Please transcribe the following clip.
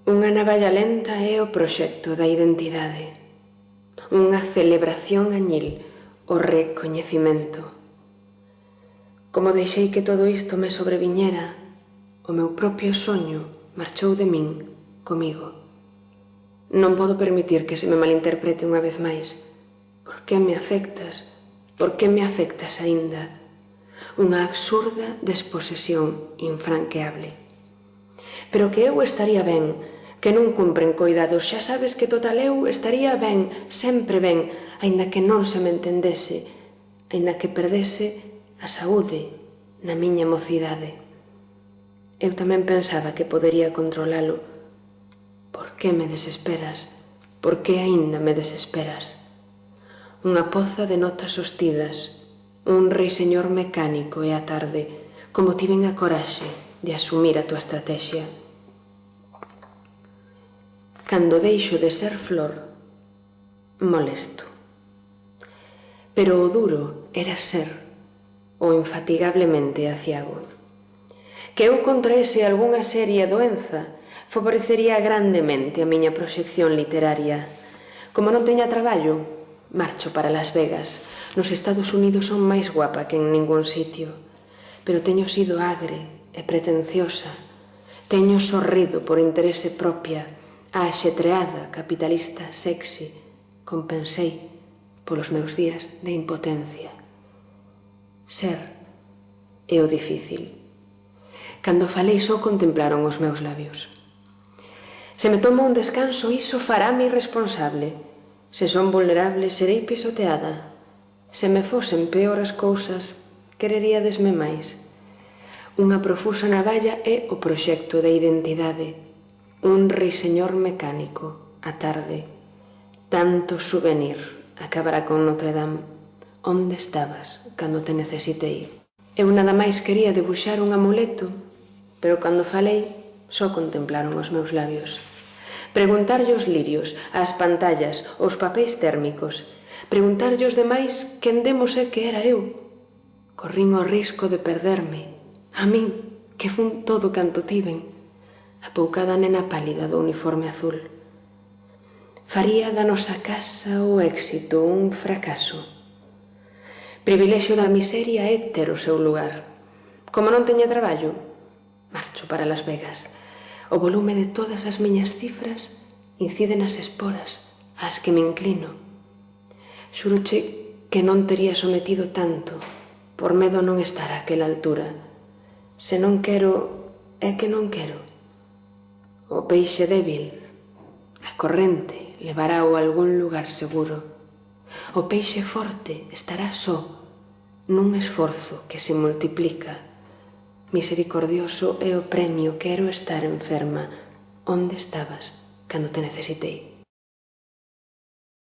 Unha navalla lenta é o proxecto da identidade. Unha celebración añil o recoñecimento. Como deixei que todo isto me sobreviñera, o meu propio soño marchou de min, comigo. Non podo permitir que se me malinterprete unha vez máis. Por que me afectas? Por que me afectas aínda? Unha absurda desposesión infranqueable. Pero que eu estaría ben, que non cumpren coidados, xa sabes que total eu estaría ben, sempre ben, aínda que non se me entendese, aínda que perdese a saúde na miña mocidade. Eu tamén pensaba que podería controlalo. Por que me desesperas? Por que aínda me desesperas? Unha poza de notas sostidas, un reiseñor mecánico e a tarde, como tiven a coraxe de asumir a tua estrategia. Cando deixo de ser flor, molesto. Pero o duro era ser, o infatigablemente aciago. Que eu contraese algunha seria doenza favorecería grandemente a miña proxección literaria. Como non teña traballo, marcho para Las Vegas. Nos Estados Unidos son máis guapa que en ningún sitio. Pero teño sido agre e pretenciosa. Teño sorrido por interese propia a axetreada capitalista sexy. Compensei polos meus días de impotencia. Ser é o difícil. Cando falei só contemplaron os meus labios. Se me tomo un descanso, iso farame irresponsable. Se son vulnerable, serei pisoteada. Se me fosen peor as cousas, quereríadesme máis. Unha profusa navalla é o proxecto de identidade. Un reiseñor mecánico, a tarde. Tanto souvenir acabará con Notre Dame. Onde estabas cando te necesitei? Eu nada máis quería debuxar un amuleto, pero cando falei, só contemplaron os meus labios. Preguntarlle aos lirios, ás pantallas, aos papéis térmicos. Preguntarlle aos demais quen demos é que era eu. Corrín o risco de perderme. A min, que fun todo canto tiven. A poucada nena pálida do uniforme azul. Faría da nosa casa o éxito un fracaso. Privilexio da miseria é ter o seu lugar. Como non teña traballo, marcho para Las Vegas. O volume de todas as miñas cifras incide nas esporas ás que me inclino. Xuroche que non tería sometido tanto por medo a non estar a aquela altura. Se non quero, é que non quero. O peixe débil, a corrente, levará a algún lugar seguro. O peixe forte estará só, nun esforzo que se multiplica. Misericordioso é o premio, quero estar enferma. Onde estabas cando te necesitei?